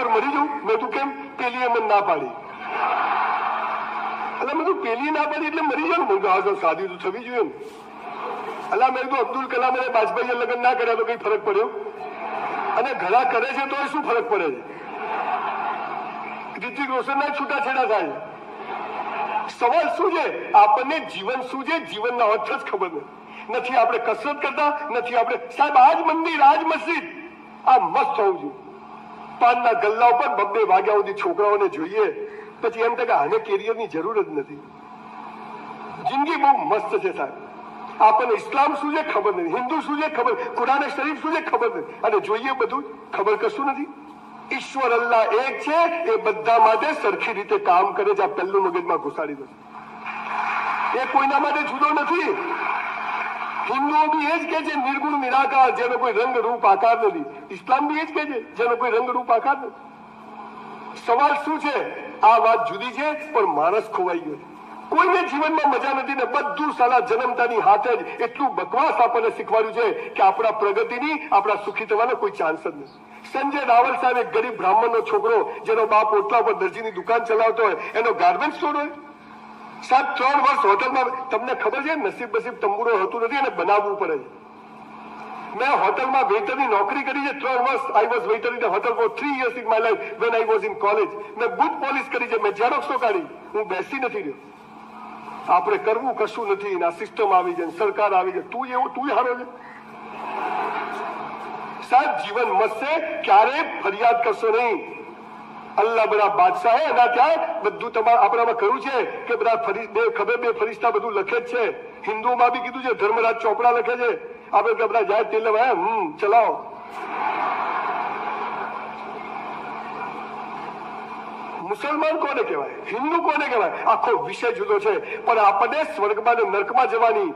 મરી જવું. મેં તું કેમ? પેલી એ મને ના પાડી. એટલે મેં તું પેલી ના પાડી એટલે મરી જાવ. મને તો શાદી તો થવી જોઈએ ને. અલા મેં તો અબ્દુલ કલામ અને વાજપેયીએ લગ્ન ના કર્યા તો કઈ ફરક પડ્યો? અને ઘણા કરે છે તો શું ફરક પડે છે? ઋતિક રોશન ના છૂટાછેડા થાય. સવાલ શું છે? આપણને જીવન શું છે, જીવનના અર્થ જ ખબર નથી. આપણે કસરત કરતા નથી. આપણે સાહેબ આજ મંદિર, આજ મસ્જિદ આ મસ્ત હોવું જોઈએ. પાનના ગલ્લા ઉપર 2 વાગ્યા સુધી છોકરાઓને જોઈએ, પછી એમ કે આને કેરિયરની જરૂર જ નથી. જિંદગી બહુ મસ્ત છે સાહેબ. આપણને ઇસ્લામ શું છે ખબર નથી, હિન્દુ શું છે ખબર, કુરાન શરીફ શું છે ખબર નથી, અને જોઈએ બધું ખબર કશું નથી. ઈશ્વર અલ્લાહ એક છે, એ બધા માટે સરખી રીતે કામ કરે છે. આ પહેલું મગજમાં ઘુસાડી દો. એ કોઈના માટે જુદો નથી. હિન્દુઓ બી એ જ કે છે નિર્ગુણ નિરાકાર, જેનો કોઈ રંગ રૂપ આકાર નથી. ઇસ્લામ બી એ જ કે છે જેનો કોઈ રંગ રૂપ આકાર નથી. સવાલ શું છે? આ વાત જુદી છે, પણ માણસ ખોવાઈ ગયો. કોઈને જીવનમાં મજા નથી ને બધું સાલા જન્મતાની હાથે જ એટલું બકવાસ આપણને શીખવાડ્યું છે કે આપણા પ્રગતિની, આપણા સુખી થવાનો કોઈ ચાન્સ જ નથી. સંજય રાવલ સાહેબ એક ગરીબ બ્રાહ્મણનો છોકરો, જેનો બાપ ઓટલા પર દરજીની દુકાન ચલાવતો હોય, એનો ગાર્મેન્ટ સ્ટોર હોય. સાહેબ 3 વર્ષ હોટલમાં, તમને ખબર છે નસીબ બસીબ તંબુરો હોતું નથી અને બનાવવું પડે છે. મેં હોટલમાં વેઇટરની નોકરી કરી છે 3 વર્ષ. I was waiter in hotel for 3 years in my life when I was in college. મેં બુટ પોલિશ કરી છે, મેં ઝેરોક્સો કાઢી. હું બેસી નથી રહ્યો. આપણે કરવું કશું નથી. આ સિસ્ટમ આવી જાય, સરકાર આવી જાય, તું હારો છે સાહેબ. જીવન મસ્ત છે, ક્યારે ફરિયાદ કરશો નહીં. અલ્લાહ બડા બાદશાહ હે. એના ત્યાં બધું તમારે આપણામાં કહ્યું છે કે બધા બે ફરિશ્તા બધું લખે જ છે. હિન્દુઓમાં બી કીધું છે, ધર્મરાજ ચોપડા લખે છે. આપણે કે બધા જાય તેલ લેવાય ચલાવો. મુસલમાન કોને કહેવાય, હિન્દુ કોને કહેવાય, આખો વિષય જુદો છે. પણ આપણને સ્વર્ગમાં ને નર્કમાં જવાની,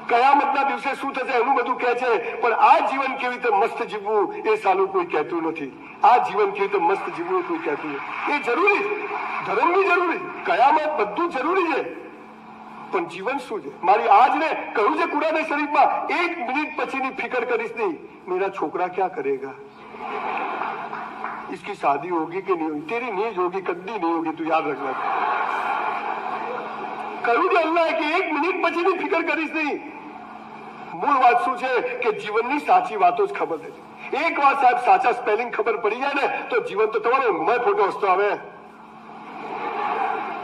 કયામતના દિવસે શું થશે એનું બધું કહે છે. પણ આ જીવન કેવી રીતે મસ્ત જીવવું એ સાલું કોઈ કહેતું નથી. આ જીવન કેવી રીતે મસ્ત જીવવું કોઈ કહેતું નથી. એ જરૂરી છે, ધર્મ બી જરૂરી, કયામત બધું જરૂરી છે. પણ જીવન શું છે? મારી આજ ને કહ્યું છે કુરાન શરીફમાં, 1 મિનિટ પછીની ફિકર કરીશ નહીં. મેરા છોકરા ક્યાં કરેગા, इसकी शादी होगी कि नहीं होगी, तेरी नहीं होगी, कभी नहीं होगी, તું યાદ રખના. કહ્યું છે અલ્લાહ કે 1 મિનિટ પછીની ફિકર કરીશ નહીં. મૂળ વાત શું છે કે જીવનની સાચી વાતો જ ખબર છે. એક વાર સાહેબ સાચા સ્પેલિંગ ખબર પડી જાય ને તો જીવન તો તમારો ઊંઘમાં ફોટો હસતો આવે,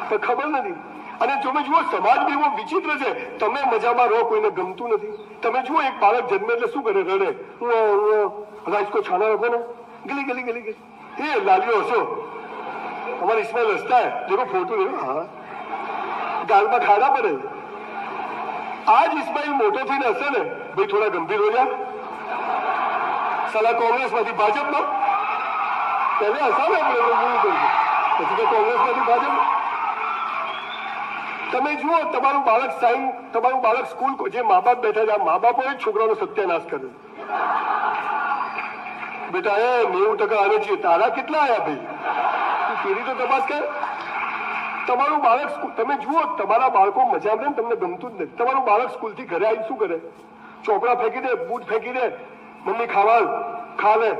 પણ ખબર નથી. અને તમે જુઓ સમાજ બી એવો વિચિત્ર છે. તમે મજામાં રહો, કોઈને ગમતું નથી. તમે જુઓ એક બાળક જન્મે એટલે શું કરે, રડે. इसको छाना रखो ना, गली गली गली गली. ये लालियो हसो, हमारे इसमें हंसता है, देखो फोटो देखो. हाँ, गालમાં ખાડા પડે. આજ ઇસ્માઇલ મોટો થઈને હશે ને, ભાઈ થોડા ગંભીર હો જા. સાલા કોંગ્રેસમાંથી ભાજપમાં પહેલે હસાવે આપણે, પછી તો કોંગ્રેસમાંથી ભાજપ. તમે જુઓ તમારું બાળક તમારું બાળક સ્કૂલ, જે મા બાપ બેઠા છે, આ મા બાપો જ છોકરાનો સત્યાનાશ કરે. બેટા એ 90% આવે છે, તારા કેટલા આવ્યા ભાઈ? તું કેરી તો તપાસ કર. તમારું બાળક, તમે જુઓ તમારા બાળકો મજા આવે ને, તમને ગમતું જ નથી. તમારું બાળક સ્કૂલથી ઘરે આવી શું કરે? ચોપડા ફેંકી દે, બૂટ ફેંકી દે, મમ્મી ખાવા ખા લે.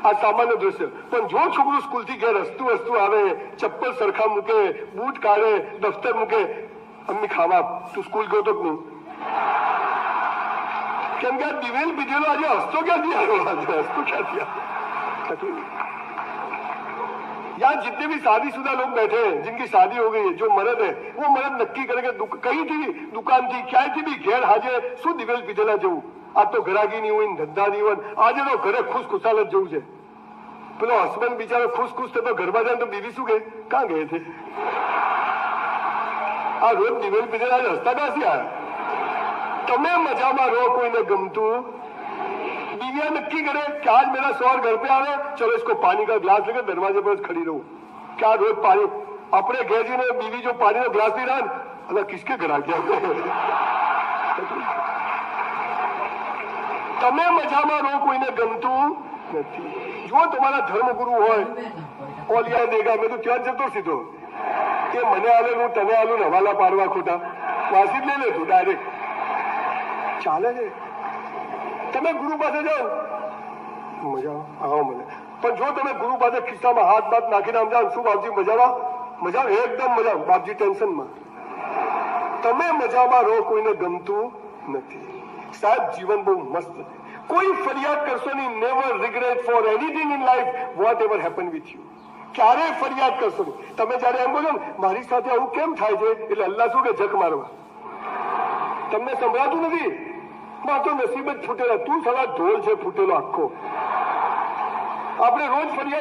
આ સામાન્ય દ્રશ્ય. પણ જો છોકરું સ્કૂલથી ઘેર હસતું આવે, ચપ્પલ સરખા મૂકે, બૂટ કાઢે, દફતર મૂકે, મમ્મી ખાવા, તું સ્કૂલ ગયો તો જ નહીં. કેમ કે દિવેલ પીધેલો આજે હસતો ક્યાંથી આવ્યો? હસતો ક્યાંથી આવ્યો? यहाँ जितने भी शादीशुदा लोग बैठे हैं, जिनकी शादी हो गई है, जो मर्द है वो मर्द नक्की करेंगे कहीं थी दुकान थी ક્યાંયથી બી ઘેર હાજર શું દિવેલ પીધેલા જવું. આ તો ઘરાગી નહીં હોય, ધંધા નહીં હોય, આજે તો ઘરે ખુશખુશાલ જ જવું છે. પેલો હસબન્ડ બિચારો ખુશ થતો ઘરમાં જાય તો બીવી શું કહે, કાં ગયે છે? આ રોજ દિવેલ પીધેલા હસતા ક્યાંથી આવ્યા? તમે મજામાં રહો, કોઈને ગમતું. बीवियां नक्की करे कि आज मेरा शौहर घर पे आवे, चलो इसको पानी का ग्लास लेकर दरवाजे पर खड़ी रहूं. क्या रोज पानी अपने घर जी ने बीवी जो पानी का ग्लास नहीं रहा, अल्लाह किसके घर आ गया? તમે મજામાં રહો, કોઈને ગમતું નથી. જો તમારા ધર્મગુરુ હોય, ઓલિયા દેગા, મેં તો ત્યાં જતો સીધો, કે મને આલે હું તને આલું ને હવાલા પાડવા ખોટા વાસી લઈ લે તું ડાયરેક્ટ ચાલે છે. તમે ગુરુ પાસે જાઓ, મજા આવો મને પણ જો તમે ગુરુ પાસે ખિસ્સામાં હાથ બાત નાખીને આમ જાઓ, શું બાપજી મજામાં? એકદમ મજામાં. બાપજી ટેન્શનમાં. તમે મજામાં રહો, કોઈને ગમતું નથી. સાહેબ જીવન બહુ મસ્ત છે. કોઈ ફરિયાદ કરશો નહીં. Never regret for anything in life whatever happen with you. ક્યારેય ફરિયાદ કરશો નહીં. તમે જયારે એમ બોલો ને મારી સાથે આવું કેમ થાય છે, એટલે અલ્લાહ શું કે જખ મારવા. તમને સંભળાતું નથી? માં તો નસીબ જ ફૂટેલા. તું સલા ઢોલ છે ફૂટેલો આખો. આપણે રોજ ફરિયાદ